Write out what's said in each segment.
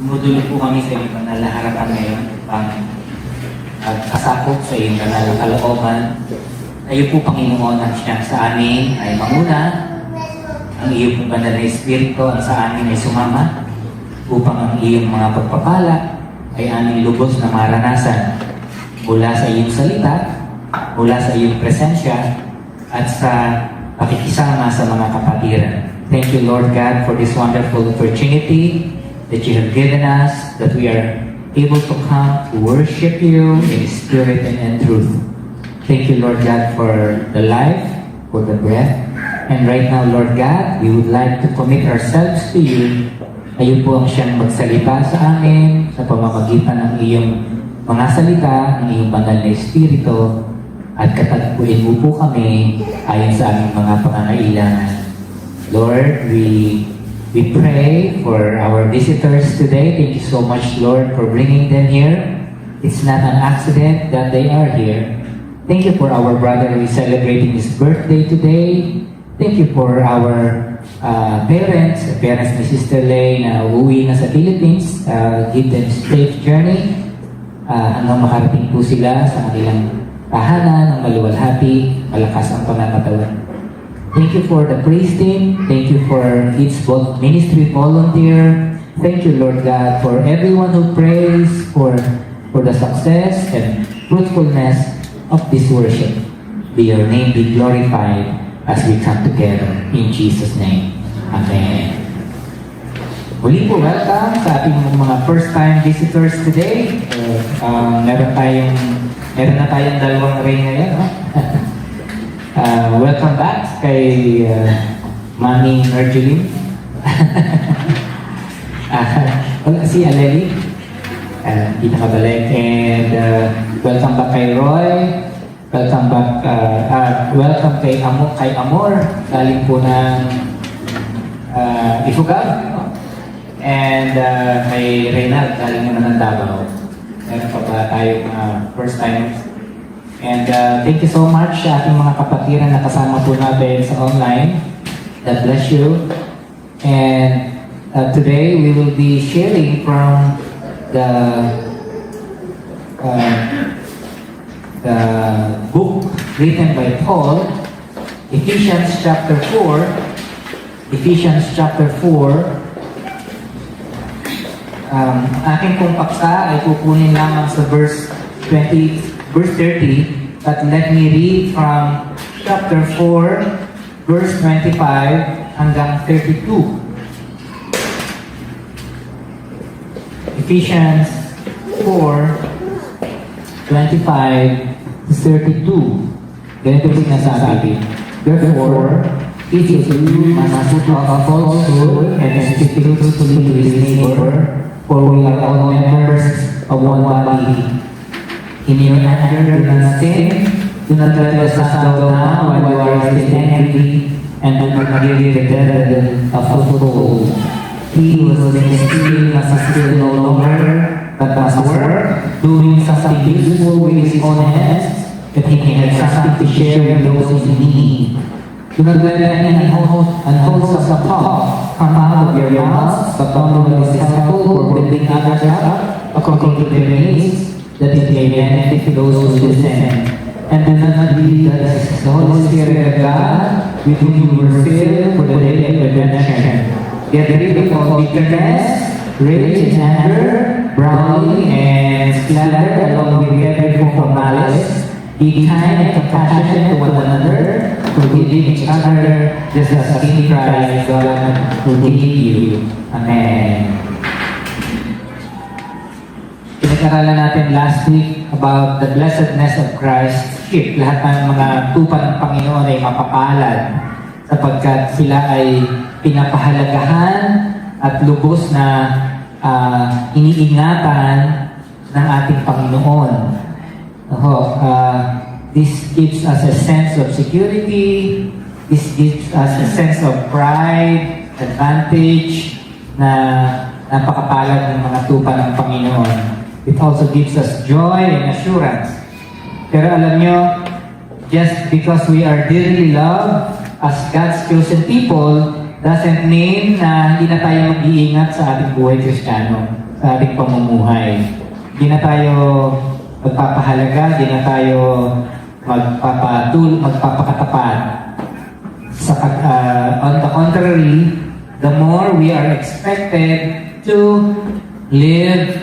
Dumudulog po kami sa iyong banal na harapan ngayon upang kasakop sa iyong banal na kalooban. Kayo po, Panginoon, ang siyang sa amin ay manguna. Ang iyong pong banal na Espiritu ang sa amin ay sumama upang ang iyong mga pagpapala ay aming lubos na maranasan mula sa iyong salita, mula sa iyong presensya, at sa pakikisama sa mga kapatiran. Thank you, Lord God, for this wonderful opportunity that you have given us, that we are able to come to worship you in spirit and in truth. Thank you, Lord God, for the life, for the breath. And right now, Lord God, we would like to commit ourselves to you. Ayun po ang siyang magsalita sa amin sa pamamagitan ng iyong mga salita, ng iyong banal na Espiritu, at katagpuin mo po kami ayon sa aming mga pangangailangan. Lord, we pray for our visitors today. Thank you so much, Lord, for bringing them here. It's not an accident that they are here. Thank you for our brother who is celebrating his birthday today. Thank you for our parents ni Sister Lay na uuwi na sa Philippines. Give them safe journey hanggang makarating po sila sa kanilang tahanan ng maluwalhati, malakas ang pananatawan. Thank you for the praise team. Thank you for its ministry volunteer. Thank you, Lord God, for everyone who prays for the success and fruitfulness of this worship. May your name be glorified as we come together. In Jesus' name. Amen. Muli po, welcome sa ating mga first-time visitors today. Meron na tayong dalawang ring ngayon. No? Welcome back kay Mami Nerjuline. Wala si Aleli. Hindi nakabalik. And welcome back kay Roy. Welcome back. Welcome kay Amor. Galing po ng Ifugao. And kay Reynald. Galing naman ng Davao. Meron pa ba tayong first timers? And thank you so much sa ating mga kapatiran na kasama po natin sa online. God bless you. And today we will be sharing from the book written by Paul, Ephesians chapter 4. Ephesians chapter 4. Aking pong paksa ay kukunin lamang sa verse 30, but let me read from chapter 4, verse 25 hanggang 32. Ephesians 4, 25 to 32. Ganito po sinasabi. Therefore, each of you must put off falsehood and speak truthfully to his neighbor, for we are all members of one body. In your anger, do not sin. Do not let the sun go down while you are still angry, and do not give the devil a foothold. He who was in stealing must steal no longer, but must work, doing something useful with his own hands, that he may have something to share with those in need. Do not let any unwholesome talk come out of your mouths, but only what is helpful for building others up according to their needs, that it may benefit those who listen. And do not believe that the Holy Spirit of God, with whom you were filled for the day of redemption. Get rid of all bitterness, rage and anger, brawling and slander, along with every form of malice. Be kind and compassionate to one another, forgiving each other, just as in Christ God forgave you. Amen. Pinag-aralan natin last week about the blessedness of Christ's sheep. Lahat ng mga tupa ng Panginoon ay mapapalad sapagkat sila ay pinapahalagahan at lubos na iniingatan ng ating Panginoon. This gives us a sense of security. This gives us a sense of pride, advantage na napakapalad ng mga tupa ng Panginoon. It also gives us joy and assurance. Pero alam nyo, just because we are dearly loved as God's chosen people, doesn't mean na hindi na tayo mag-iingat sa ating buhay Kristiyano, sa ating pamumuhay. Hindi na tayo magpapahalaga, hindi na tayo magpapakatapat. On the contrary, the more we are expected to live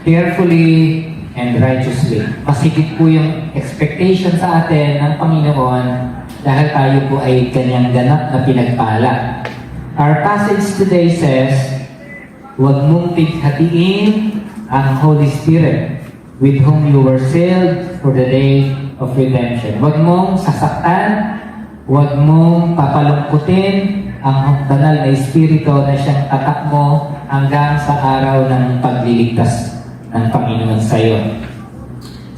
carefully and righteously. Mas higit po yung expectation sa atin ng Panginoon dahil tayo po ay kanyang ganap na pinagpala. Our passage today says, huwag mong pighatiin ang Holy Spirit with whom you were sealed for the day of redemption. Huwag mong sasaktan, huwag mong papalungkutin ang banal na Espiritu na siyang tatak mo hanggang sa araw ng pagliligtas ng Panginoon sa iyo.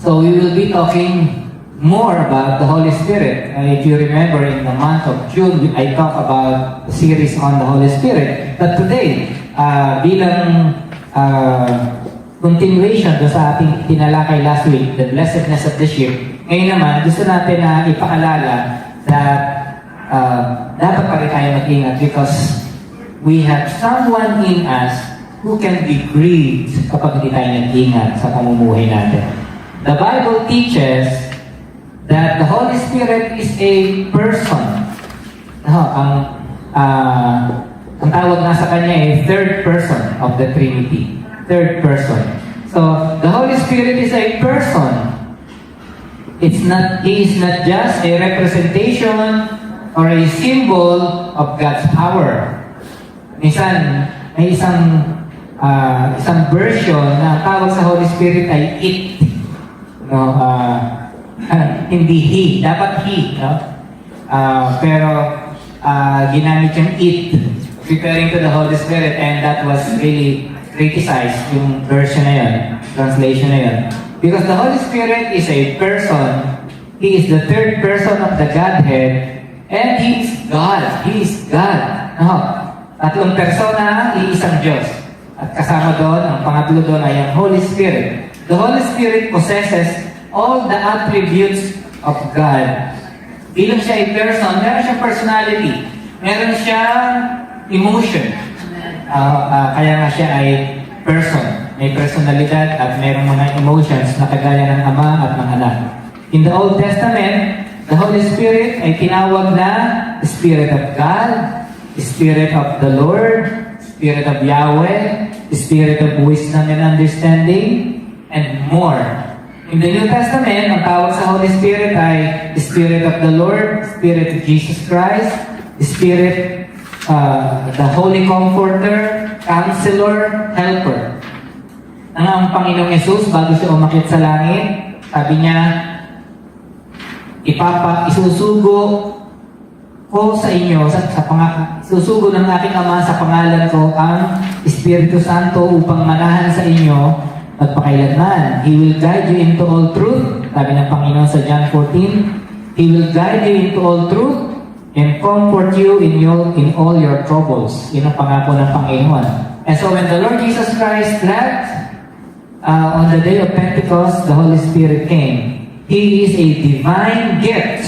So we will be talking more about the Holy Spirit. If you remember, in the month of June, I talked about the series on the Holy Spirit. But today, bilang continuation do sa ating tinalakay last week, the blessedness of the sheep, ngayon naman, gusto natin na ipaalala that dapat pa rin tayo mag-ingat because we have someone in us who can be grieved kapag hindi tayo nag-ingat sa pamumuhay natin. The Bible teaches that the Holy Spirit is a person. Ang tawag nga sa kanya ay third person of the Trinity. Third person. So, the Holy Spirit is a person. He is not just a representation or a symbol of God's power. Minsan, may isang version na ang tawag sa Holy Spirit ay it. Hindi he. Dapat he. No? Pero ginamit yung it referring to the Holy Spirit, and that was really criticized yung version na yun, translation na yun. Because the Holy Spirit is a person. He is the third person of the Godhead, and He is God. He is God. Tatlong persona, iisang Diyos. At kasama doon, ang pangatlo doon ay ang Holy Spirit. The Holy Spirit possesses all the attributes of God. Bilang siya ay person, meron siyang personality. Meron siyang emotion. Kaya nga siya ay person. May personalidad at mayroong mga emotions na kagaya ng ama at ng anak. In the Old Testament, the Holy Spirit ay tinawag na Spirit of God, Spirit of the Lord, Spirit of Yahweh, Spirit of wisdom and understanding, and more. In the New Testament, ang tawag sa Holy Spirit ay Spirit of the Lord, Spirit of Jesus Christ, Spirit, the Holy Comforter, Counselor, Helper. Ang Panginoong Yesus, bago siya umakyat sa langit, sabi niya, isusugo ko sa inyo, isusugo ng aking Ama sa pangalan ko ang Espiritu Santo upang manahan sa inyo magpakailanman. He will guide you into all truth. Sabi ng Panginoon sa John 14, He will guide you into all truth and comfort you in all your troubles. Yun ang pangako ng Panginoon. And so when the Lord Jesus Christ left, on the day of Pentecost, the Holy Spirit came. He is a divine gift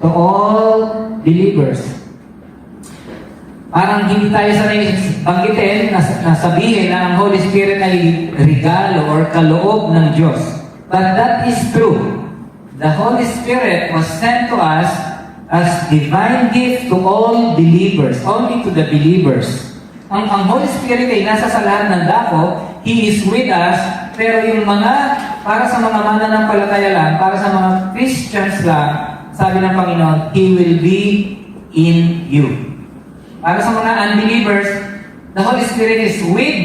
to all believers. Parang hindi tayo sanay banggitin na sabihin na ang Holy Spirit ay regalo or kaloob ng Diyos. But that is true. The Holy Spirit was sent to us as divine gift to all believers, only to the believers. Ang Holy Spirit ay nasa sa lahat ng dako. He is with us, pero yung para sa mga mananampalataya lang, para sa mga Christians lang, sabi ng Panginoon, He will be in you. Para sa mga unbelievers, the Holy Spirit is with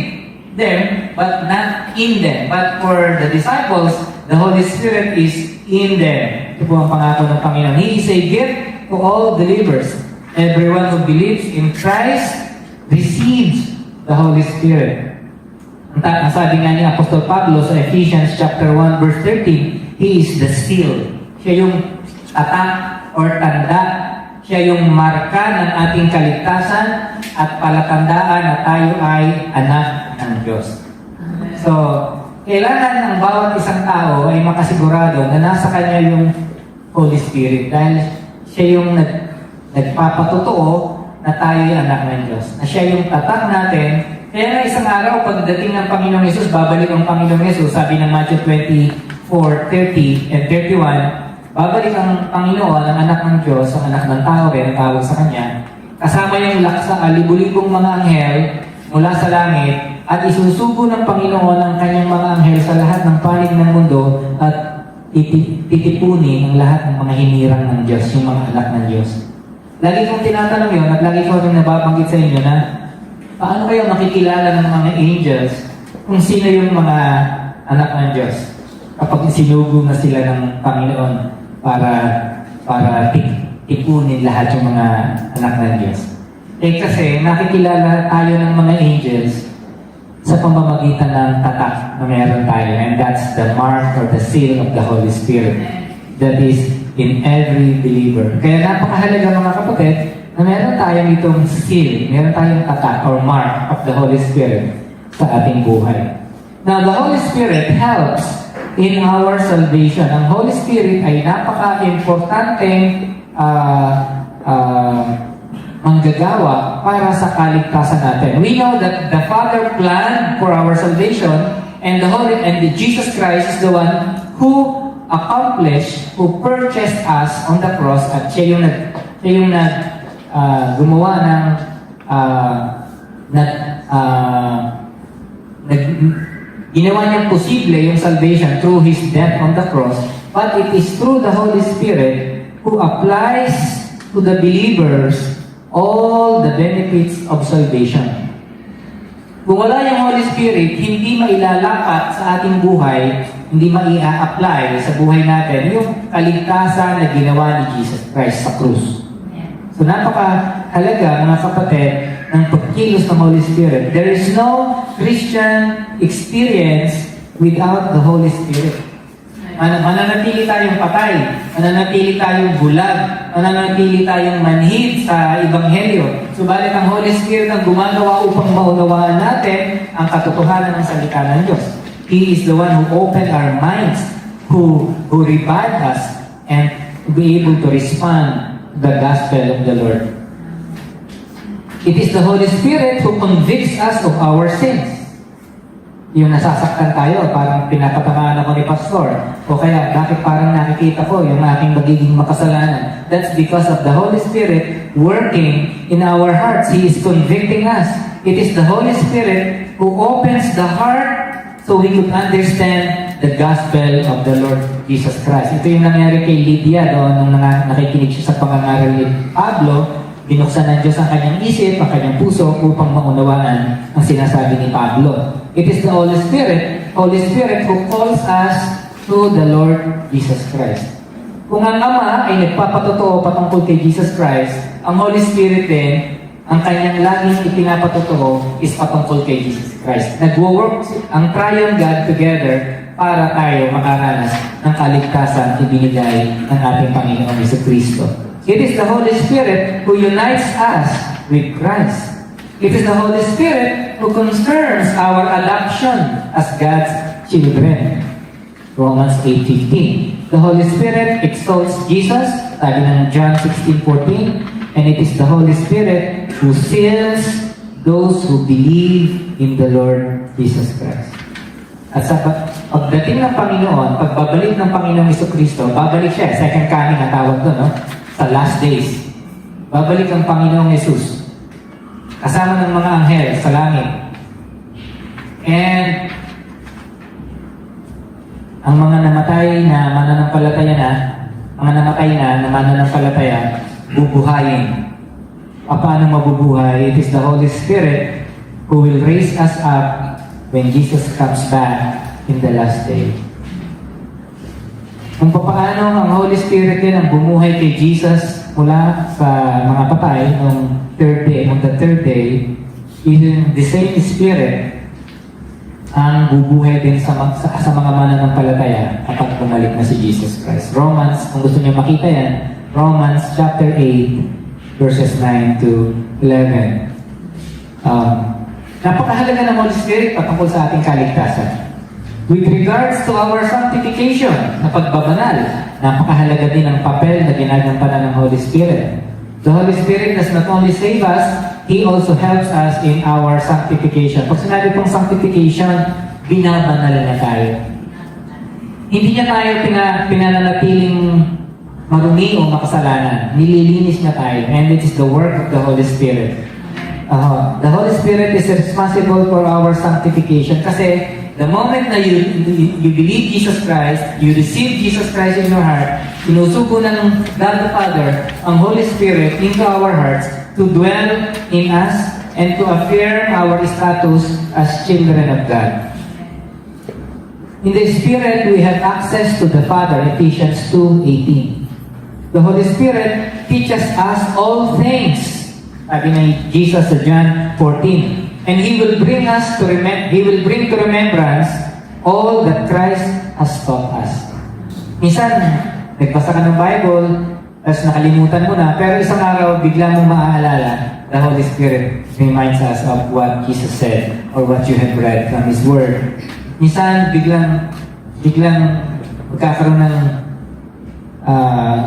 them, but not in them. But for the disciples, the Holy Spirit is in them. Ito po ang pangako ng Panginoon. He is a gift to all believers. Everyone who believes in Christ receives the Holy Spirit. Ang sabi nga ni Apostol Pablo sa Ephesians chapter 1 verse 13, He is the seal. Siya yung tatak or tanda. Siya yung marka ng ating kaligtasan at palatandaan na tayo ay anak ng Diyos. So, kailangan ng bawat isang tao ay makasigurado na nasa kanya yung Holy Spirit dahil siya yung nagpapatotoo na tayo ay anak ng Diyos. Na siya yung tatak natin. Kaya nga isang araw, pagdating ng Panginoong Yesus, babalik ang Panginoong Yesus, sabi ng Matthew 24:30 and 31, babalik ang Panginoon, ang anak ng Diyos, ang anak ng tao rin, ang tawag sa Kanya, kasama yung laksa, libu-libong mga anghel mula sa langit, at isusugo ng Panginoon ang Kanyang mga anghel sa lahat ng panig ng mundo at titipunin ang lahat ng mga hinirang ng Diyos, yung mga anak ng Diyos. Lagi kong tinatanong yun at lagi ko rin nababanggit sa inyo na paano kayo makikilala ng mga angels kung sino yung mga anak ng Diyos kapag sinugo na sila ng Panginoon para tipunin lahat yung mga anak ng Diyos. Kasi nakikilala tayo ng mga angels sa pamamagitan ng tatak na meron tayo, and that's the mark or the seal of the Holy Spirit that is in every believer. Kaya napakahalaga mga kapatid na meron tayong itong seal, meron tayong tatak or mark of the Holy Spirit sa ating buhay. Now, the Holy Spirit helps in our salvation. Ang Holy Spirit ay napaka-importanteng manggagawa para sa kaligtasan natin. We know that the Father planned for our salvation, and Jesus Christ is the one who accomplished, who purchased us on the cross, at siya yung gumawa ng ginawa niyang posible yung salvation through His death on the cross, but it is through the Holy Spirit who applies to the believers all the benefits of salvation. Kung wala yung Holy Spirit, hindi mailalapat sa ating buhay, hindi maia-apply sa buhay natin yung kaligtasan na ginawa ni Jesus Christ sa krus. So napakahalaga mga kapatid ng pagkilos ng Holy Spirit. There is no Christian experience without the Holy Spirit. Mananatili tayong patay, mananatili tayong bulag, mananatili tayong manhid sa Ebanghelyo. Subalit ang Holy Spirit ang gumagawa upang maunawaan natin ang katotohanan ng salita ng Diyos. He is the one who opened our minds, who revived us, and to be able to respond to the gospel of the Lord. It is the Holy Spirit who convicts us of our sins. Yung nasasaktan tayo, parang pinapatamaan ako ni Pastor. O kaya, bakit parang nakikita ko yung aking magiging makasalanan? That's because of the Holy Spirit working in our hearts. He is convicting us. It is the Holy Spirit who opens the heart so we could understand the gospel of the Lord Jesus Christ. Ito yung nangyari kay Lydia doon nung nakikinig siya sa pangangaral ni Pablo. Binuksan ng Diyos ang kanyang isip, ang kanyang puso upang maunawaan ang sinasabi ni Pablo. It is the Holy Spirit who calls us to the Lord Jesus Christ. Kung ang Ama ay nagpapatotoo patungkol kay Jesus Christ, ang Holy Spirit din, ang kanyang laging ipinapatotoo is patungkol kay Jesus Christ. Nagwo-work ang triune God together para tayo makaranas ng kaligtasan ibinigay ng ating Panginoong Jesucristo. It is the Holy Spirit who unites us with Christ. It is the Holy Spirit who confirms our adoption as God's children. Romans 8:15. The Holy Spirit exalts Jesus, sabi ng John 16:14, and it is the Holy Spirit who seals those who believe in the Lord Jesus Christ. At sa pagdating ng Panginoon, pagbabalik ng Panginoong Jesucristo, babalik siya, second coming ang tawag doon, no? Sa last days. Babalik ang Panginoong Jesus kasama ng mga anghel sa langit. And ang mga namatay na mananampalataya, bubuhayin. Paano mabubuhay? It is the Holy Spirit who will raise us up when Jesus comes back in the last day. Kung paano ang Holy Spirit din ang bumuhay kay Jesus mula sa mga patay on the third day, even the same Spirit ang bubuhay din sa mga mananampalataya kapag bumalik na si Jesus Christ. Romans, kung gusto niyo makita yan, Romans chapter 8, verses 9 to 11. Napakahalaga ng Holy Spirit patungkol sa ating kaligtasan. With regards to our sanctification, na pagbabanal, napakahalaga din ang papel na ginagampanan ng Holy Spirit. The Holy Spirit does not only save us, He also helps us in our sanctification. Pag sinabi pong sanctification, binabanal na tayo. Hindi niya tayo pinananatiling marumi o makasalanan. Nililinis na tayo. And it is the work of the Holy Spirit. The Holy Spirit is responsible for our sanctification. Kasi the moment na you believe Jesus Christ, you receive Jesus Christ in your heart, sinusugo ng God the Father ang Holy Spirit into our hearts to dwell in us and to affirm our status as children of God. In the Spirit, we have access to the Father, Ephesians 2:18. The Holy Spirit teaches us all things, sabi ni Jesus sa John 14. And He will bring to remembrance all that Christ has taught us. Minsan, nagbasa ka ng Bible, tapos nakalimutan mo na, pero isang araw, bigla mong maaalala, the Holy Spirit reminds us of what Jesus said or what you have read from His Word. Minsan, biglang magkakaroon ng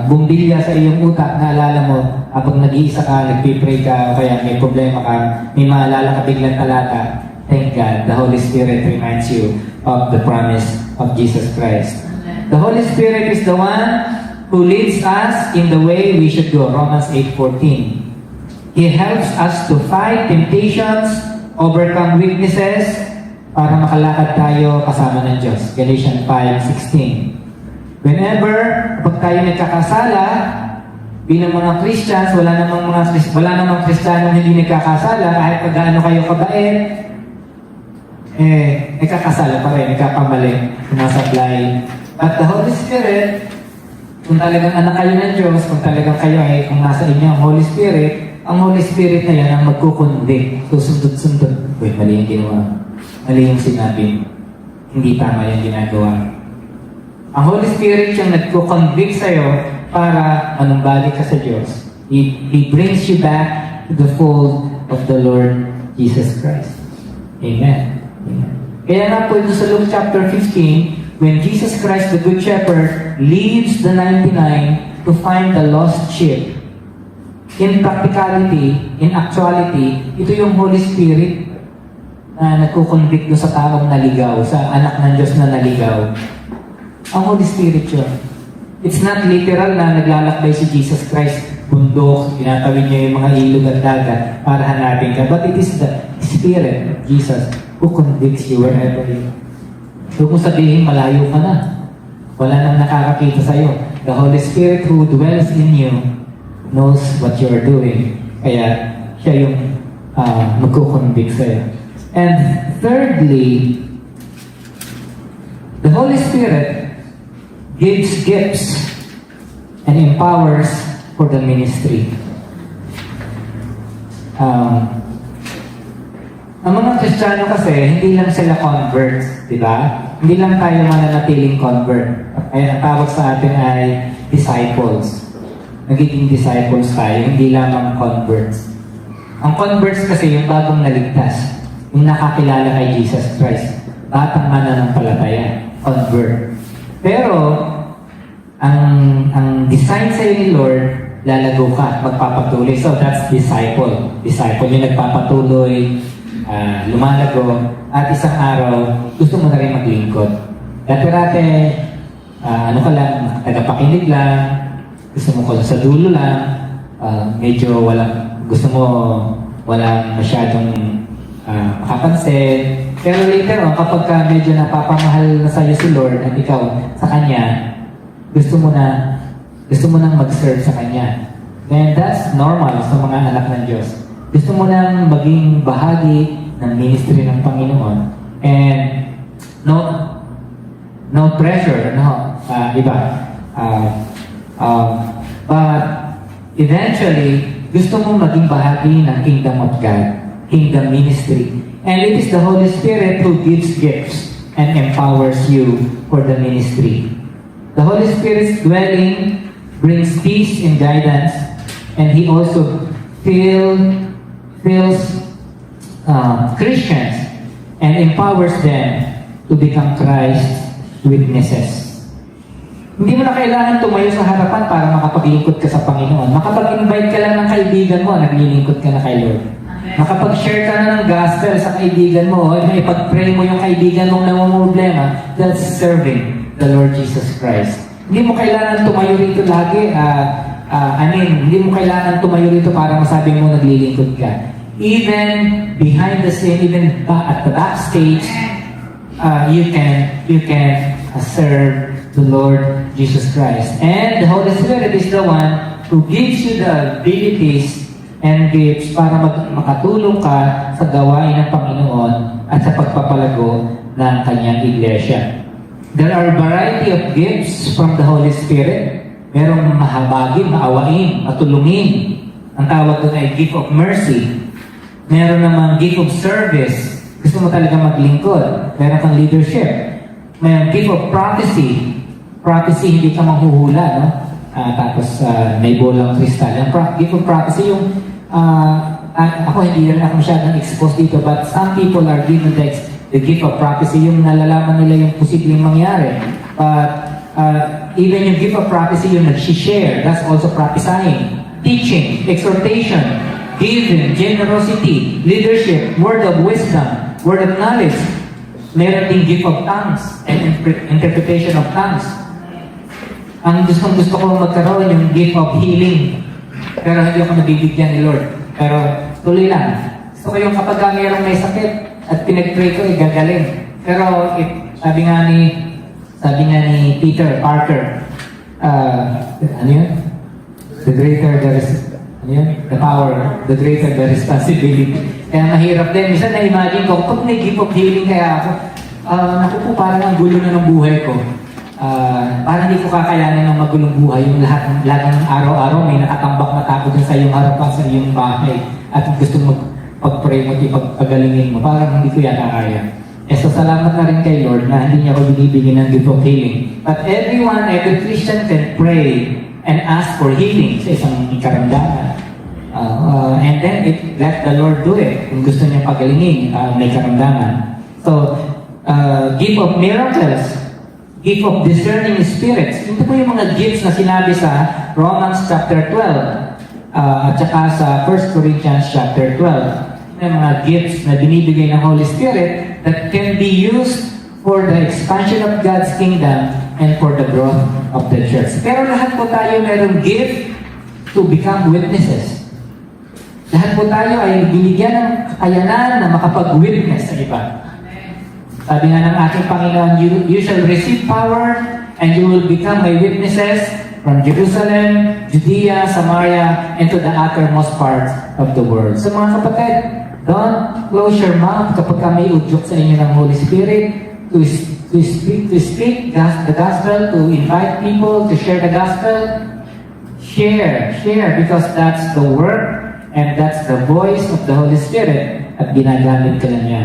bumbilya sa iyong utak, naalala mo, habang nag-iisa ka, nagpipray ka, o kaya may problema ka, may maalala ka biglang talata, thank God, the Holy Spirit reminds you of the promise of Jesus Christ. The Holy Spirit is the one who leads us in the way we should go, Romans 8:14. He helps us to fight temptations, overcome weaknesses, para makalakad tayo kasama ng Diyos. Galatians 5:16. Whenever, pag tayo nagkakasala, bilang mga Christians, wala namang Kristiyano hindi nagkakasala, kahit pag gaano kayo kabait, nagkakasala pa rin, nagkakamali, sumasablay. At the Holy Spirit, kung talagang anak kayo ng Diyos, kung talagang kayo ay, kung nasa inyo ang Holy Spirit na yan ang magkukundik. Susundot-sundot. Uy, mali yung ginawa. Mali yung sinabi. Hindi tama yung ginagawa. Ang Holy Spirit yung nagkukonvict sa'yo para manumbalik ka sa Diyos. He brings you back to the fold of the Lord Jesus Christ. Amen. Amen. Kaya nga po ito sa Luke chapter 15, when Jesus Christ, the Good Shepherd, leaves the 99 to find the lost sheep, in practicality, in actuality, ito yung Holy Spirit na nagkukonvict sa taong naligaw, sa anak ng Diyos na naligaw. Ang Holy Spirit yun. It's not literal na naglalakbay si Jesus Christ, bundok, tinatawid niya yung mga ilog at dagat para hanapin ka. But it is the Spirit of Jesus who convicts you wherever you are. So kung sabihin, malayo ka na, wala nang nakakakita sa'yo. The Holy Spirit who dwells in you knows what you are doing. Kaya siya yung magkukonvict sa'yo. And thirdly, the Holy Spirit gives gifts and empowers for the ministry. Ang mga Kristiyano kasi, hindi lang sila converts, di ba? Hindi lang tayo mananatiling convert. Ay, ang tawag sa atin ay disciples. Nagiging disciples tayo, hindi lamang converts. Ang converts kasi yung bagong naligtas, yung nakakilala kay Jesus Christ, batang mananampalataya, convert. Pero, ang design sa'yo ni Lord, lalago ka, magpapatuloy. So, that's disciple. Disciple yung nagpapatuloy, lumalago, at isang araw, gusto mo na rin maglingkod. Dati-rate, ano ka lang, tagapakinig lang, gusto mo ko sa dulo lang, medyo gusto mo walang masyadong makapansin. Pero later on, kapag ka medyo napapamahal na sa'yo si Lord at ikaw sa Kanya, gusto mo nang mag-serve sa Kanya. And that's normal sa mga anak ng Diyos. Gusto mo nang maging bahagi ng ministry ng Panginoon. And no pressure, diba? But eventually, gusto mong maging bahagi ng Kingdom of God, Kingdom Ministry. And it is the Holy Spirit who gives gifts and empowers you for the ministry. The Holy Spirit's dwelling brings peace and guidance, and He also fills Christians and empowers them to become Christ's witnesses. Hindi mo na kailangan tumayo sa harapan para makapaglingkod ka sa Panginoon. Makapag-invite ka lang ng kaibigan mo, naglilingkod ka na kay Lord. Makapag-share ka na ng gospel sa kaibigan mo, o maipag-pray mo yung kaibigan mong namumroblema, that's serving the Lord Jesus Christ. Hindi mo kailangan tumayo rito lagi, hindi mo kailangan tumayo rito para masabi mo naglilingkod ka. Even behind the scene, even at the backstage, you can serve the Lord Jesus Christ. And the Holy Spirit is the one who gives you the abilities and gifts para makatulong ka sa gawain ng Panginoon at sa pagpapalago ng kanyang iglesia. There are a variety of gifts from the Holy Spirit. Merong mahabagin, maawain, matulungin. Ang tawag doon ay gift of mercy. Meron namang gift of service. Gusto mo talaga maglingkod. Meron kang leadership. May gift of prophecy. Prophecy, hindi ka manghuhula, no? Tapos may bolang kristal. Ang gift of prophecy, yung ako hindi rin ako masyadong exposed dito, but some people are given the gift of prophecy, yung nalalaman nila yung posibleng mangyari. But even yung gift of prophecy, yung nag-share, that's also prophesying. Teaching, exhortation, giving, generosity, leadership, word of wisdom, word of knowledge. Meron din gift of tongues and interpretation of tongues. Ang gusto ko magkaroon yung gift of healing. Pero hindi ako nabibigyan ni Lord. Pero tuloy lang. Gusto ko yung kapag mayroong may sakit at pinag-pray ko, gagaling. Pero sabi nga ni Peter Parker, ano yun? The power, the greater the responsibility. Kaya mahirap din. Minsan na-imagine ko, pag may gift of healing kaya ako, naku po, parang ang gulo na ng buhay ko. Parang hindi ko kakayanin ng magulong buhay. Yung lahat ng araw-araw may nakatambak na tao dun sa iyong harapan, sa iyong bahay. At gusto mag-pray mo, ipagpagalingin mo. Parang hindi ko yata kaya. So salamat na rin kay Lord na hindi niya ako binibigyan ng gift of healing. But every Christian can pray and ask for healing sa isang karamdaman. And then let the Lord do it. Kung gusto niya pagalingin, may karamdaman. So, gift of miracles, gift of discerning spirits. Ito po yung mga gifts na sinabi sa Romans chapter 12 at saka sa 1 Corinthians chapter 12. May mga gifts na binibigay ng Holy Spirit that can be used for the expansion of God's kingdom and for the growth of the church. Pero lahat po tayo mayroong gift to become witnesses. Lahat po tayo ay binigyan ng kakayanan na makapag-witness sa iba. Sabi nga ng ating Panginoon, you shall receive power and you will become my witnesses from Jerusalem, Judea, Samaria, and to the uttermost parts of the world. So mga kapatid, don't close your mouth kapag may udyok sa inyo ng Holy Spirit to speak the gospel, to invite people, to share the gospel. Share, because that's the work and that's the voice of the Holy Spirit at ginagamit ka na niya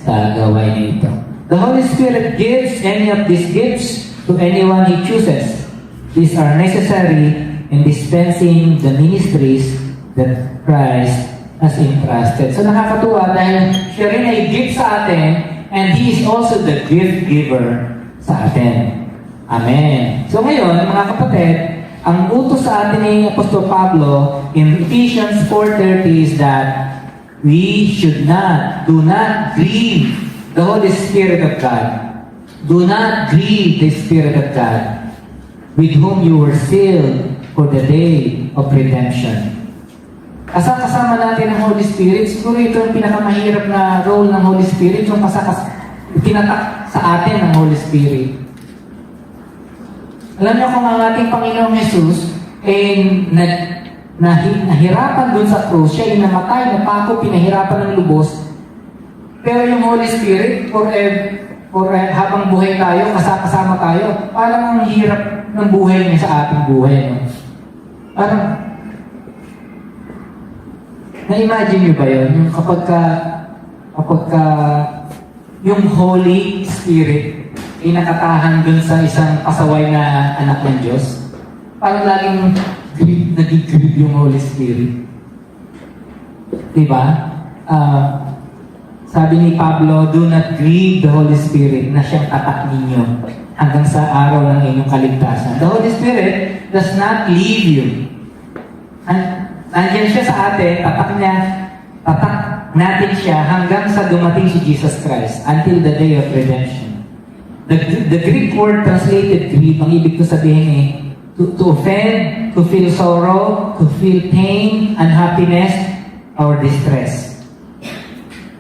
sa gawain na ito. The Holy Spirit gives any of these gifts to anyone He chooses. These are necessary in dispensing the ministries that Christ has entrusted. So nakakatuwa dahil siya rin ay gift sa atin and He is also the gift giver sa atin. Amen. So ngayon, mga kapatid, ang utos sa atin ni Apostol Pablo in Ephesians 4:30 is that we do not grieve the Holy Spirit of God. Do not grieve the Spirit of God, with whom you were sealed for the day of redemption. Kasama natin ang Holy Spirit. Siguro ito ang pinakamahirap na role ng Holy Spirit, yung tinatak sa atin ng Holy Spirit. Alam niyo kung ang ating Panginoong Jesus nahirapan dun sa krus, siya ay namatay, napako, pinahirapan ng lubos. Pero yung Holy Spirit, habang buhay tayo, kasama tayo, parang ang hirap ng buhay niya sa ating buhay. No? Parang, na-imagine niyo ba yun? Yung kapag yung Holy Spirit ay nakatahan dun sa isang pasaway na anak ng Diyos, parang laging nagigilid yung Holy Spirit. Diba? Sabi ni Pablo, do not grieve the Holy Spirit na siyang tatak ninyo hanggang sa araw ng inyong kaligtasan. The Holy Spirit does not leave you. Nandiyan siya sa atin, tatak natin siya hanggang sa dumating si Jesus Christ until the day of redemption. The Greek word translated grieve, ang ibig ko sabihin to offend, to feel sorrow, to feel pain, unhappiness, or distress.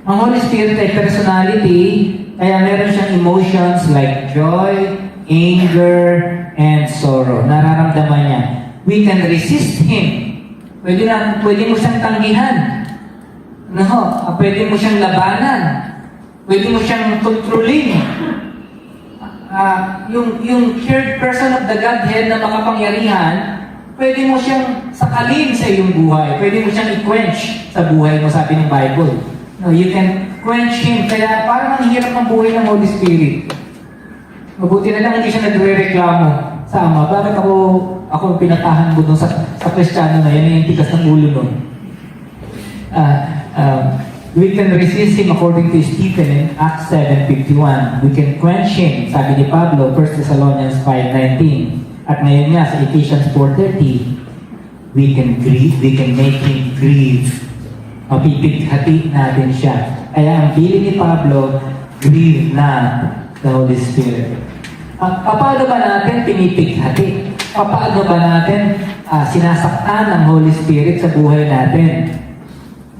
Ang Holy Spirit ay personality, kaya meron siyang emotions like joy, anger, and sorrow. Nararamdaman niya. We can resist Him. Pwede mo siyang tanggihan. Pwede mo siyang labanan. Pwede mo siyang kontrolin. Yung third person of the Godhead na makapangyarihan, pwede mo siyang sakalin sa iyong buhay. Pwede mo siyang i-quench sa buhay mo, sabi ng Bible. No, you can quench Him. Kaya parang ang hirap ng buhay ng Holy Spirit. Mabuti na lang hindi siya nagre-reklamo sa Ama. Bakit ako pinatahan mo doon sa Kristiyano na yan, yung tigas ng ulo nun. We can resist Him according to Stephen in Acts 7:51. We can quench Him, sabi ni Pablo, 1 Thessalonians 5:19. At ngayon nga sa Ephesians 4:30, we can make Him grieve. Mapipighati natin siya. Kaya ang bilin ni Pablo, grieve na the Holy Spirit. Paano ba natin pinipighati? Paano ba natin sinasaktan ng Holy Spirit sa buhay natin?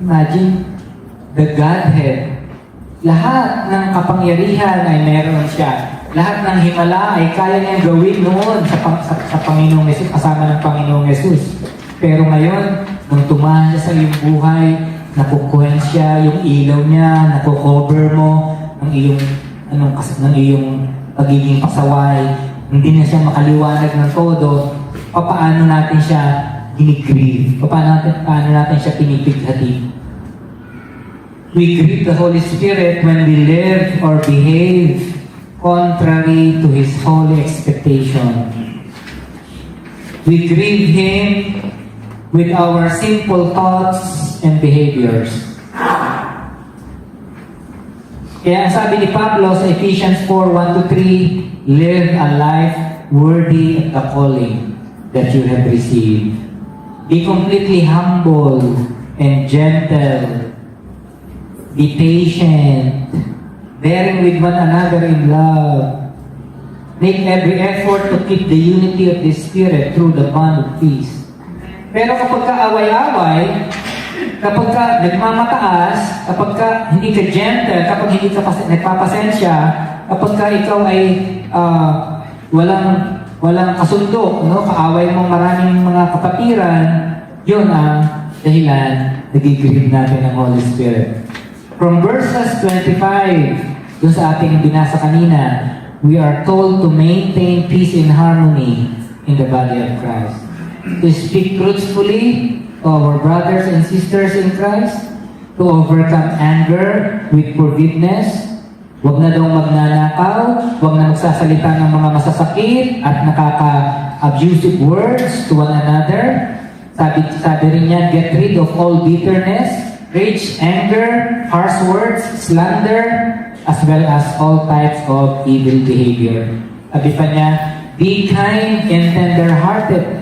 Imagine, the Godhead, lahat ng kapangyarihan ay meron siya. Lahat ng himala ay kaya niyang gawin noon sa Panginoong Yesus, kasama ng Panginoong Yesus. Pero ngayon, nung tumahan siya sa iyong buhay, nakukuhen siya, yung ilaw niya, nakukover mo ng iyong pagiging pasaway, hindi na siya makaliwanag ng todo, paano natin siya ginigrieve? Paano natin siya pinipighati? We grieve the Holy Spirit when we live or behave contrary to His holy expectation. We grieve Him with our simple thoughts and behaviors. Kaya ang sabi ni Pablo sa Ephesians 4:1-3, live a life worthy of the calling that you have received. Be completely humble and gentle. Be patient, bearing with one another in love. Make every effort to keep the unity of the Spirit through the bond of peace. Pero kapag ka-away-away, kapag ka nagmamataas, kapag ka hindi ka gentle, kapag hindi ka nagpapasensya, kapag ka ikaw ay walang kasundo, kaaway mong maraming mga kapatiran, yun ang dahilan nagigrieve natin ng Holy Spirit. From verses 25, dun sa ating binasa kanina, we are told to maintain peace and harmony in the body of Christ. To speak truthfully to our brothers and sisters in Christ, to overcome anger with forgiveness. Huwag na daw magnanakaw, huwag na magsasalita ng mga masasakit at nakaka-abusive words to one another. Sabi rin niya, get rid of all bitterness, rage, anger, harsh words, slander, as well as all types of evil behavior. Sabi pa niya, be kind and tender-hearted.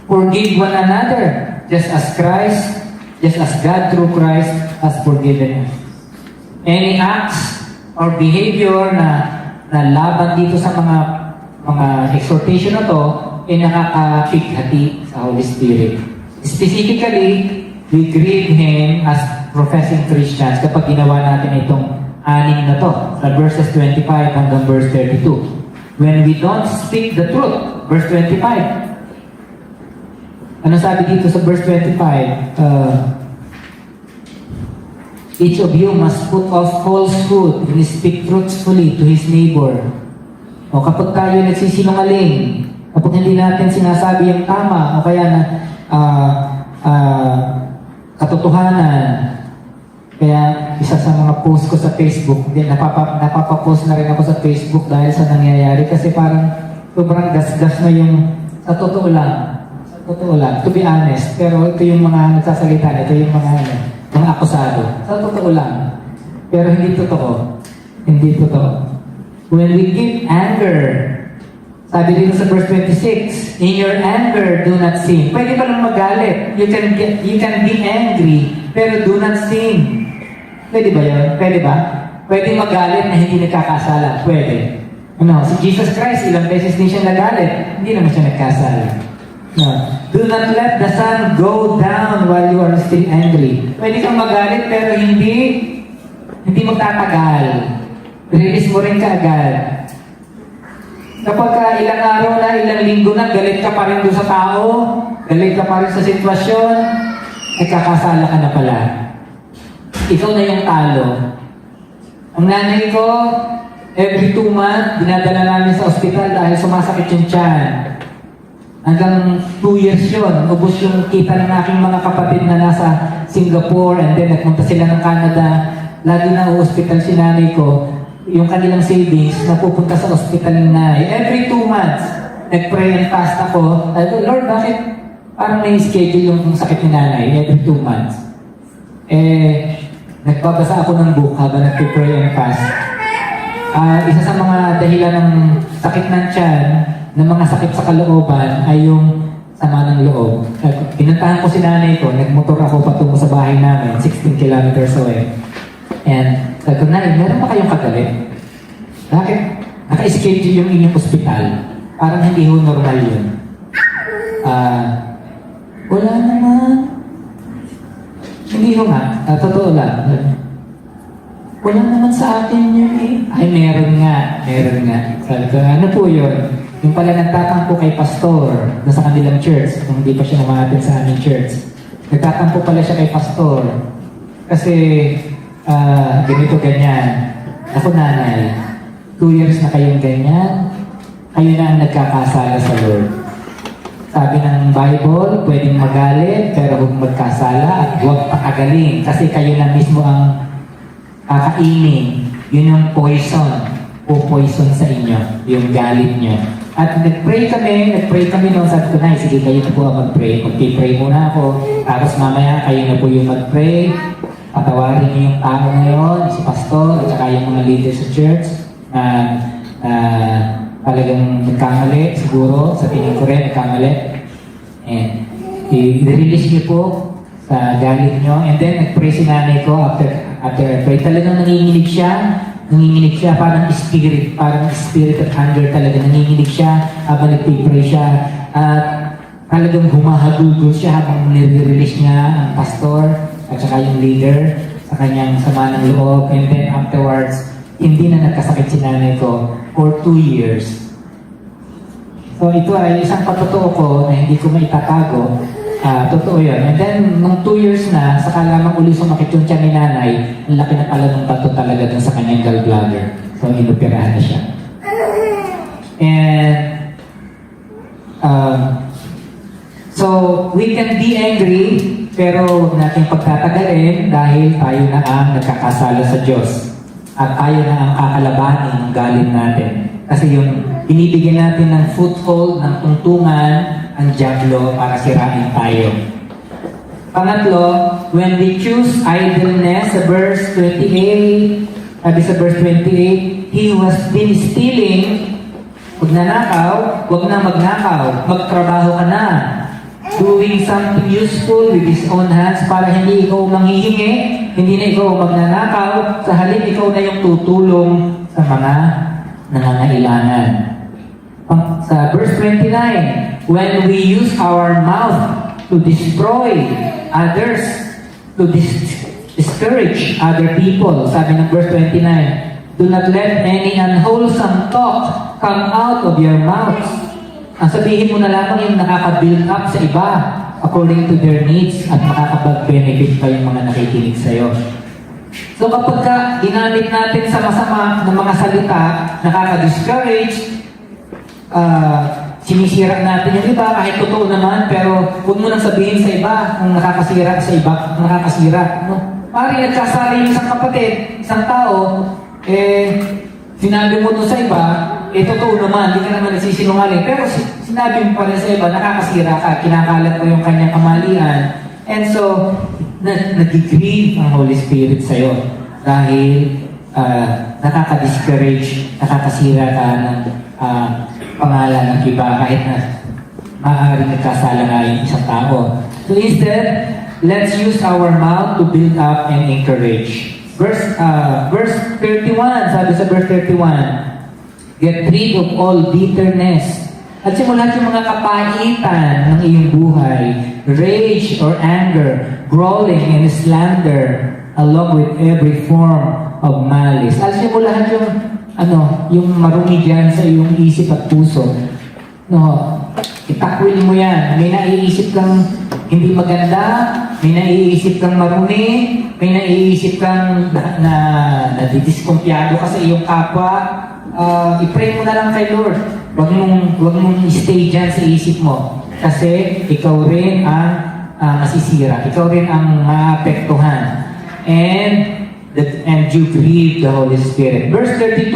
Forgive one another, just as God through Christ has forgiven us. Any acts or behavior na laban dito sa mga exhortation na to, ay nakakapighati sa Holy Spirit. Specifically, we grieve Him as professing Christians kapag ginawa natin itong anim na to, sa verses 25 hanggang verse 32. When we don't speak the truth, verse 25. Ano sabi dito sa verse 25? Each of you must put off falsehood and speak truthfully to his neighbor. O kapag tayo nagsisinungaling, kapag hindi natin sinasabi yung tama, o kaya na katotohanan. Kaya isa sa mga post ko sa Facebook, napapapost na rin ako sa Facebook dahil sa nangyayari kasi parang sobrang gasgas na yung sa totoo lang, to be honest. Pero ito yung mga nagsasalita, ito yung mga akusado. Sa totoo lang. Pero hindi totoo. Hindi totoo. When we keep anger, sabi dito sa verse 26, in your anger, do not sin. Pwede pa lang magalit. You can be angry, pero do not sin. Pwede ba yun? Pwede ba? Pwede magalit na hindi nagkakasala. Pwede. Ano, si Jesus Christ, ilang beses din siya nagalit. Hindi naman siya nagkasala. No. Do not let the sun go down while you are still angry. Pwede kang magalit pero hindi magtatagal. Release mo rin kaagad. Kapag ilang araw na, ilang linggo na, galit ka pa rin doon sa tao, galit ka pa rin sa sitwasyon, nagkakasala ka na pala. Ikaw na yung talo. Ang nanay ko, every 2 months, dinadala namin sa ospital dahil sumasakit yung tiyan. Hanggang 2 years yun, ubos yung kita ng aking mga kapatid na nasa Singapore and then nagpunta sila ng Canada. Lagi na hospital si nanay ko. Yung kanilang savings, napupunta sa hospital ng nanay. Every 2 months, nag-pray and fast ako. Lord, bakit parang may schedule yung sakit ni nanay every 2 months? Nagbabasa ako ng book habang nag-pray and fast. Isa sa mga dahilan ng sakit ng tiyan, ng mga sakit sa kalooban, ay yung sama ng loob. Pinuntahan ko si nanay ko, nagmotor ako patungo sa bahay namin, 16 kilometers away. And sabi ko, Nay, meron pa kayong kagalit? Bakit? Naka-schedule yung inyong ospital. Parang hindi ho normal yun. Wala naman. Hindi ho nga. Totoo lang. Wala naman sa akin yun eh. Ay, meron nga. Meron nga. Sabi ko, ano po yun? Yung pala nagtatampo kay pastor na sa kanilang church, kung hindi pa siya umatin sa aming church. Nagtatampo pala siya kay pastor. Kasi, ganito, ganyan. Ako, nanay, 2 years na kayong ganyan, kayo na ang nagkakasala sa Lord. Sabi ng Bible, pwedeng magalit, pero huwag magkasala at huwag pakagalin. Kasi kayo na mismo ang kakainin. Yun yung poison. Poison sa inyo. Yung galit nyo. At nag-pray kami noon. Sabi ko, Nay, sige, kayo na po ang mag-pray. Mag-pray muna ako. Tapos mamaya, kayo na po yung mag-pray. Patawarin niyo yung tao ngayon, si pastor, at saka yung mga leaders sa church na talagang nagkamali, siguro, sa tingin ko rin, nagkamali. And i-release niyo po sa galit niyo. And then, nag-pray si nanay ko after pray. Talagang nanginginig siya, parang spirit of anger talaga. Nanginginig siya habang nag-pray siya. At talagang humahagulgol siya habang nire-release niya ang pastor at saka yung leader sa kanyang sama ng loob. And then afterwards, hindi na nagkasakit si nanay ko for 2 years. So ito ay isang patotoo ko na hindi ko maitatago. Totoo yun. And then, nung 2 years na, saka lamang uli sumakit yung tiyan ni nanay, ang laki na pala ng bato talaga dun sa kanyang gallbladder. So, inoperahan na siya. And, so, we can be angry, pero huwag natin pagtatagalin dahil tayo na ang nagkakasala sa Diyos. At tayo na ang kakalabanin ng galit natin. Kasi yung binibigyan natin ng foothold, ng tungtungan, ang diablo para sirain tayo. Pangatlo, when we choose idleness, sa verse 28, sabi sa verse 28, he who has been stealing, huwag nanakaw, huwag na magnakaw, magtrabaho ka na. Doing something useful with his own hands para hindi ikaw manghihingi, hindi na ikaw magnanakaw, sa halip ikaw na yung tutulong sa mga nangangailangan. Sa verse 29, when we use our mouth to destroy others, to discourage other people, sabi ng verse 29, do not let any unwholesome talk come out of your mouth. Ang sabihin mo na lamang yung nakaka-build up sa iba according to their needs at makakapag-benefit pa yung mga nakikinig sa'yo. So kapag ginamit natin sa masama ng mga salita, nakaka-discourage, sinisira natin yung iba, kahit totoo naman, pero huwag mo nang sabihin sa iba kung nakakasira sa iba, nakakasira. No? Parang nagkasala yung isang kapatid, isang tao, sinabi mo doon sa iba, totoo naman, hindi ka naman nagsisinungaling, pero sinabi mo pa rin sa iba, nakakasira ka, kinakalat mo yung kanyang kamalian, and so, nag-grieve ang Holy Spirit sa'yo. dahil nakaka-discourage, nakakasira ka ng pangalan ng iba kahit na maaaring nagkasala nga yung isang tao. So instead, let's use our mouth to build up and encourage. Verse 31, sabi sa verse 31, get rid of all bitterness. At simulan yung mga kapaitan ng iyong buhay, rage or anger, brawling and slander, along with every form of malice. At simulan yung marumi dyan sa iyong isip at puso. No, itakwil mo yan. May naiisip kang hindi maganda, may naiisip kang marumi, may naiisip kang nadidiskumpiyado ka sa iyong kapwa. I-pray mo na lang kay Lord. Huwag mong stay dyan sa isip mo. Kasi ikaw rin ang masisira. Ikaw rin ang maapektuhan. And you grieve the Holy Spirit. Verse 32,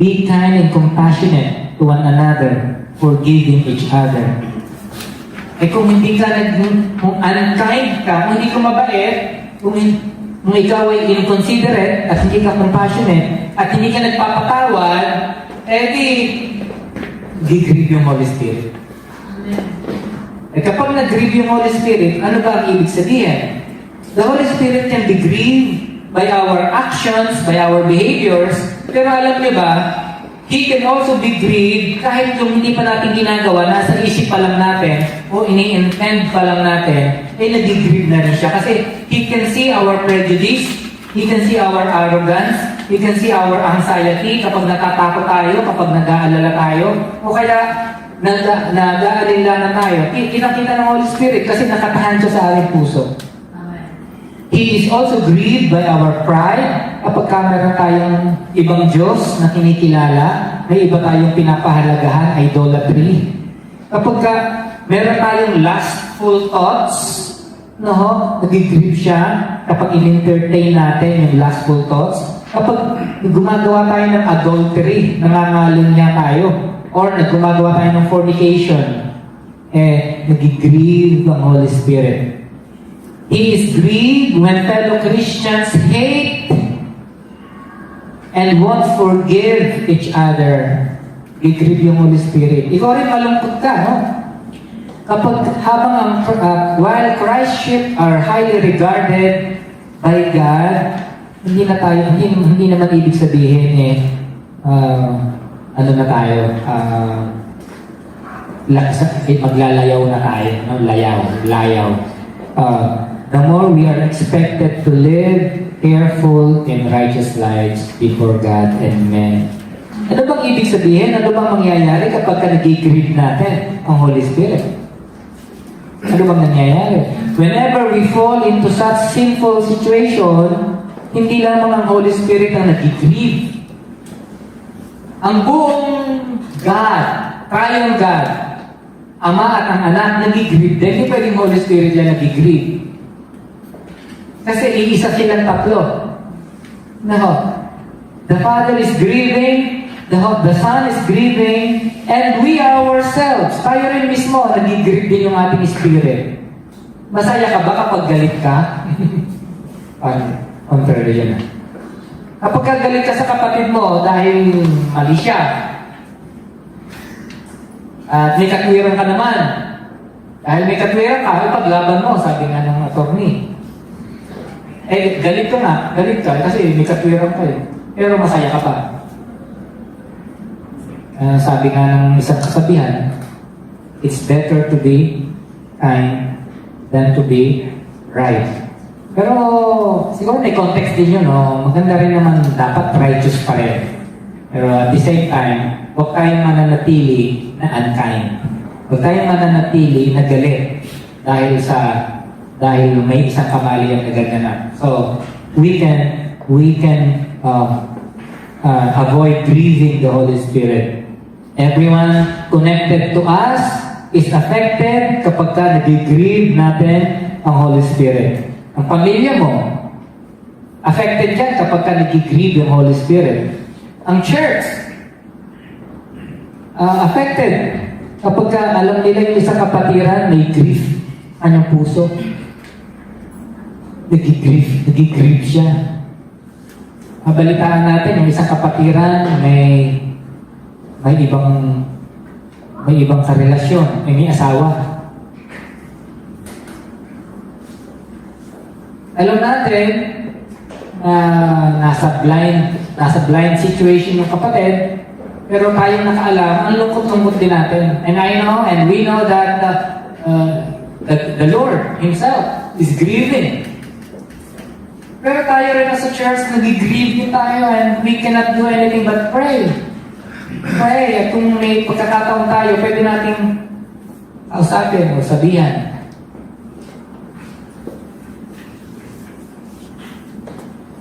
be kind and compassionate to one another, forgiving each other. Kung hindi ka kung unkind ka, kung hindi ka mabait, kung ikaw ay inconsiderate at hindi ka compassionate at hindi ka nagpapatawad, di-grieve yung Holy Spirit. Kapag nag-grieve yung Holy Spirit, ano ba ang ibig sabihin? The Holy Spirit can be grieved by our actions, by our behaviors, pero alam niyo ba, He can also be grieved kahit yung hindi pa natin ginagawa, nasa isip pa lang natin, o ini-intend pa lang natin, nag-grieve na rin siya. Kasi He can see our prejudice, He can see our arrogance, He can see our anxiety kapag natatakot tayo, kapag nag-aalala tayo, o kaya nag-aalala na tayo. Kinakita ng Holy Spirit kasi nakatahan siya sa ating puso. He is also grieved by our pride. Kapag meron tayong ibang Diyos na kinikilala, may iba tayong pinapahalagahan, idolatry. Kapag meron tayong lustful thoughts, nag-grieve siya kapag in-entertain natin yung lustful thoughts. Kapag gumagawa tayo ng adultery, nangangalan niya tayo, or gumagawa tayo ng fornication, nag-grieve ang Holy Spirit. He is grieved when fellow Christians hate and won't forgive each other. I-grieve yung Holy Spirit. Ikaw rin malungkot ka, no? Kapag while Christians are highly regarded by God, hindi naman ibig sabihin maglalayaw na tayo, layaw. The more we are expected to live careful and righteous lives before God and men. Ano bang ibig sabihin? Ano bang mangyayari kapag nag-grieve natin ang Holy Spirit? Ano bang nangyayari? Whenever we fall into such sinful situation, hindi lamang ang Holy Spirit ang nag-grieve. Ang buong God, triune God, Ama at ang Anak, nag-grieve din. Hindi pwedeng Holy Spirit lang nag-grieve. Kasi iisa silang tatlo. The Father is grieving, the Son is grieving, and we ourselves, tayo rin mismo, nag-grieve din yung ating spirit. Masaya ka ba kapag galit ka? Contrary yan. Kapag galit ka sa kapatid mo dahil mali siya, at may katwiran ka naman. Dahil may katwiran ka, paglaban mo, sabi nga ng attorney. Galit ka kasi may katwiran ka eh. Pero masaya ka pa. Sabi nga ng isang kasabihan, it's better to be kind than to be right. Pero siguro may context din yun, no? Maganda rin naman dapat righteous pa rin. Pero at the same time, huwag tayong mananatili na unkind. Huwag tayong mananatili na galit dahil may isang kamali ang nagaganap. So, we can avoid grieving the Holy Spirit. Everyone connected to us is affected kapag nag-grieve natin ang Holy Spirit. Ang pamilya mo, affected yan kapag nag-grieve yung Holy Spirit. Ang church, affected kapag alam nila yung isang kapatiran may grief kanyang puso. Nag-grieve siya. mabalitaan natin yung isang kapatiran may ibang karelasyon, may asawa. Alam natin nasa blind situation yung kapatid, pero tayong nakaalam, ang lungkot-lungkot din natin. And I know, and we know that the Lord Himself is grieving. Pero tayo rin sa church, nag-grieve din tayo and we cannot do anything but pray. Pray. At kung may pagkakataon tayo, pwede nating kausapin o sabihan.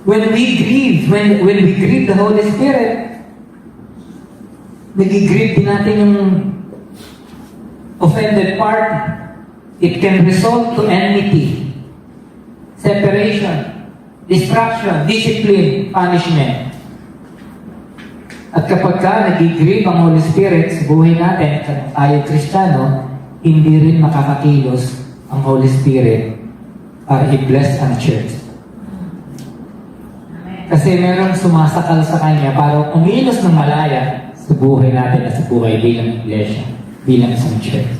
When we grieve the Holy Spirit, nag-grieve din natin yung offended party. It can result to enmity, separation, distraction, discipline, punishment. At kapag nag-grieve ang Holy Spirit sa buhay natin, tayo Kristiyano, hindi rin makakakilos ang Holy Spirit para i-bless ang church. Kasi merong sumasakal sa Kanya para umilos ng malaya sa buhay natin at sa buhay bilang iglesia, bilang isang church.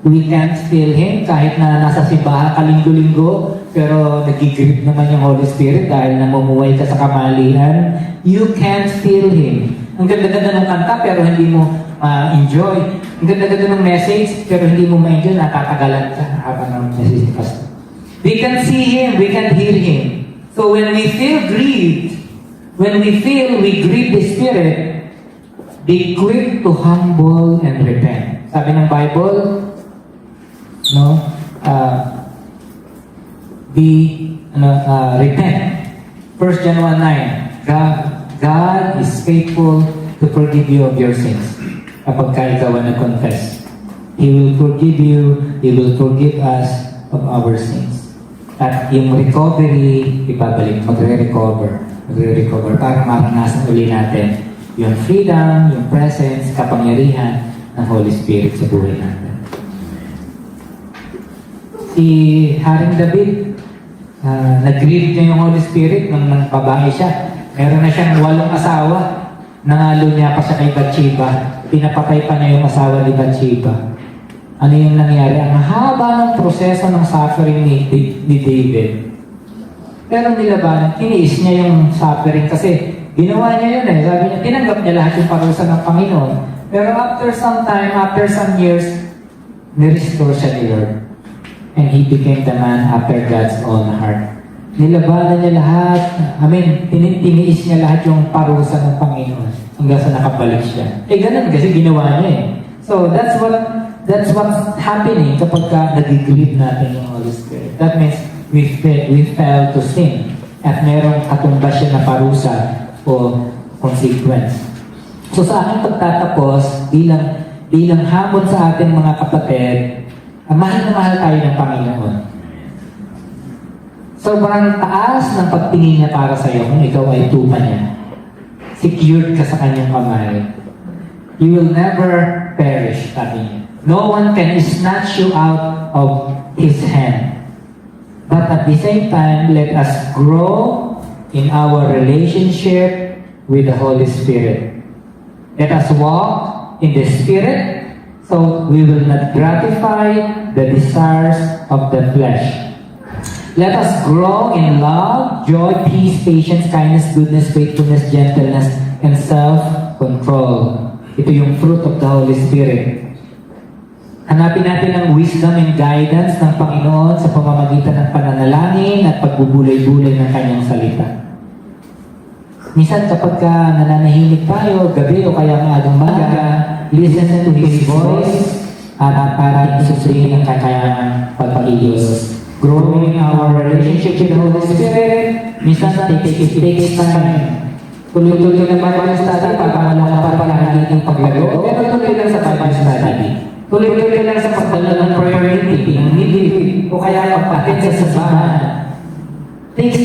We can't feel Him kahit na nasa simbahan ka linggo-linggo, pero nag-grieve naman yung Holy Spirit dahil namumuhay ka sa kamalian. You can't feel Him. Ang ganda-ganda ng kanta pero hindi mo enjoy. Ang ganda-ganda ng message pero hindi mo ma-enjoy, natatagalan ka habang ng message ni Pastor. We can see Him, we can hear Him. So when we feel grieved, when we feel we grieve the Spirit, be quick to humble and repent. Sabi ng Bible, repent. 1 John 1:9, God is faithful to forgive you of your sins. Kapag ikaw ang nag-confess, He will forgive you, He will forgive us of our sins. At yung recovery, ibabalik, magre-recover para maranasan uli natin yung freedom, yung presence, kapangyarihan ng Holy Spirit sa buhay natin. Si Haring David, nag-grieve niya yung Holy Spirit nung babae siya. Meron na siyang 8 asawa. Nangalo niya pa siya kay Bathsheba. Pinapatay pa niya yung asawa ni Bathsheba. Ano yung nangyari? Ang haba ng proseso ng suffering ni David. Pero nilaban, tiniis niya yung suffering kasi ginawa niya yun eh. Sabi niya, tinanggap niya lahat yung parusa ng Panginoon. Pero after some time, after some years, nirestore siya ni Lord. And he became the man after God's own heart. Nilabanan niya lahat. Tiniis niya lahat yung parusa ng Panginoon hanggang sa nakabalik siya. Ganun kasi ginawa niya eh. So that's what's happening kapag nag-grieve natin yung Holy Spirit. That means we fail to sin at merong katumbas siya na parusa o consequence. So sa aking pagtatapos, bilang hamon sa ating mga kapatid, mahal na mahal tayo ng Panginoon. Sobrang taas ng pagtingin niya para sa iyo kung ikaw ay tupa niya. Secured ka sa kanyang kamay. You will never perish, sabi niya. No one can snatch you out of His hand. But at the same time, let us grow in our relationship with the Holy Spirit. Let us walk in the Spirit so we will not gratify the desires of the flesh. Let us grow in love, joy, peace, patience, kindness, goodness, faithfulness, gentleness, and self-control. Ito yung fruit of the Holy Spirit. Hanapin natin ang wisdom and guidance ng Panginoon sa pamamagitan ng pananalangin at pagbubulay-bulay ng Kanyang salita. Minsan kapag nananahimik tayo, gabi o kaya maagang maga, listen to His voice at para isusurin ang Kanyang pagpapigos. Growing our relationship with the Holy Spirit, minsan takes time. Tuloy-tuloy na Bible study, papamalala pa pala natin paglago, pero tuloy lang sa Bible study. Tuloy-tuloy lang sa pagdala ng prayer meeting, o kaya pagpatid sa simbahan. It takes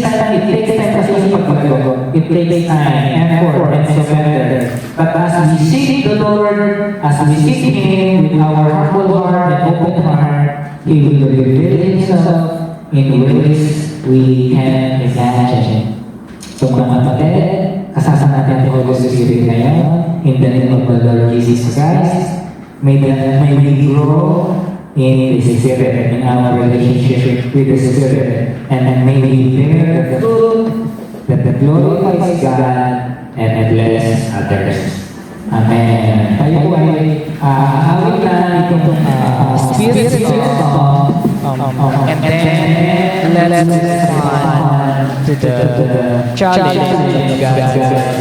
time kasi yung pagpaglago. It takes time, effort, and surrender. But as we seek the Lord, as we seek Him with our humble heart and open heart, He will reveal Himself in ways we can imagine. So So mga kapatid, kasama natin ang Holy Spirit ngayon in the name of the Lord Jesus Christ. May we grow in the Spirit, in our relationship with the Spirit, and may we bear the fruit that glorifies God and bless others. Amen. Tayo po ay aawit na itong Spirit song, And then let's respond to the challenge of God's word.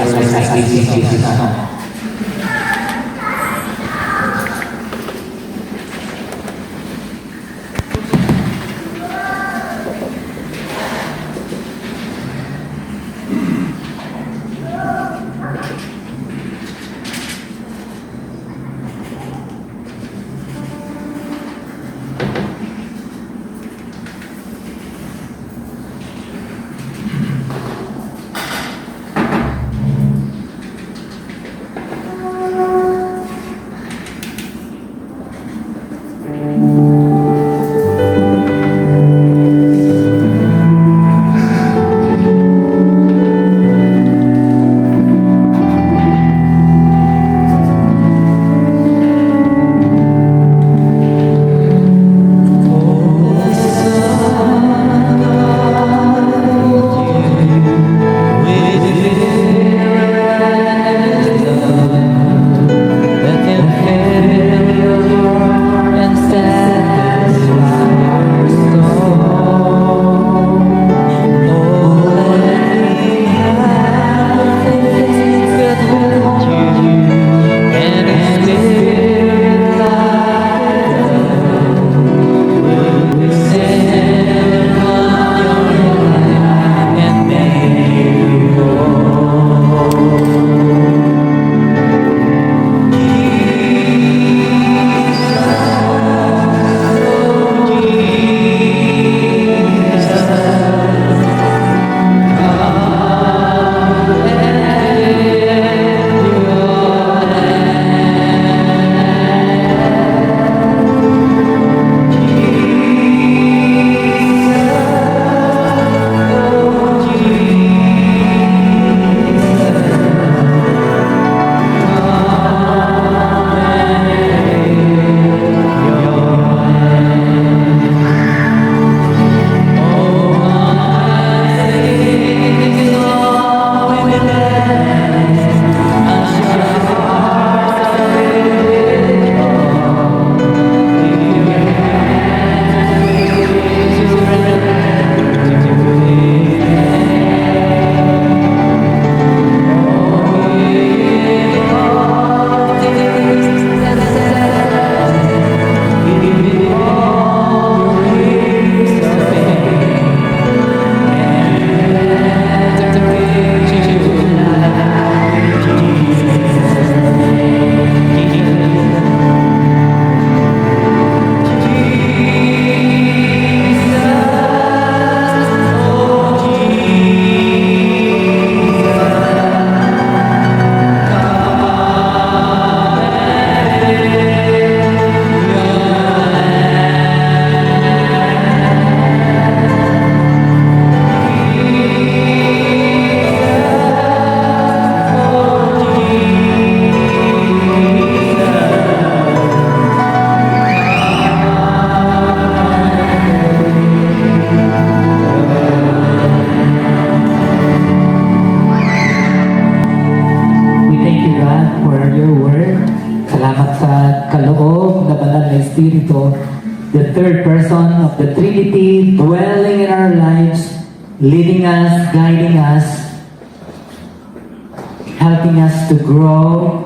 Espiritu, the third person of the Trinity, dwelling in our lives, leading us, guiding us, helping us to grow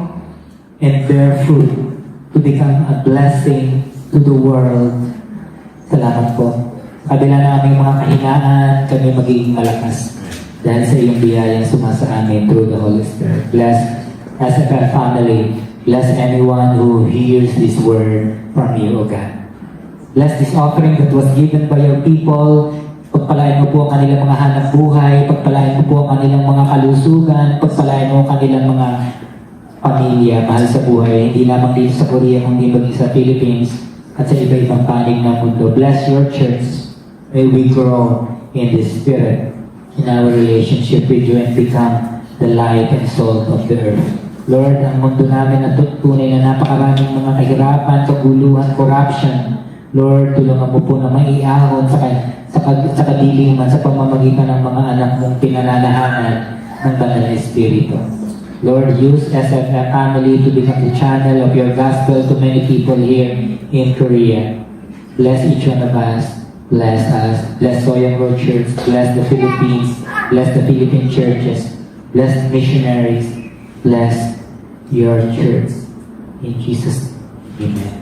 and bear fruit, to become a blessing to the world. Salamat po. Kabila na aming mga kahinaan, kami magiging malakas dahil sa iyong biyayang sumasa amin through the Holy Spirit. Bless us as a family. Bless anyone who hears this word from you, O God. Bless this offering that was given by your people. Pagpalain mo po ang kanilang mga hanap buhay. Pagpalain mo po ang kanilang mga kalusugan. Pagpalain mo ang kanilang mga pamilya, mahal sa buhay. Hindi lamang dito sa Korea, kundi maging sa Philippines at sa iba-ibang panig ng mundo. Bless your church. May we grow in the Spirit. in our relationship with you and become the light and salt of the earth. Lord, ang mundo namin na tunay na napakaraming mga kahirapan, kaguluhan, corruption. Lord, tulungan mo po na maiahon sa kadiliman, sa pamamagitan ng mga anak mong pinananahanan ng Banal na Espiritu. Lord, use SFF family to become the channel of your gospel to many people here in Korea. Bless each one of us. Bless us. Bless Soyang Road Church. Bless the Philippines. Bless the Philippine churches. Bless missionaries. Bless your church. In Jesus' name. Amen.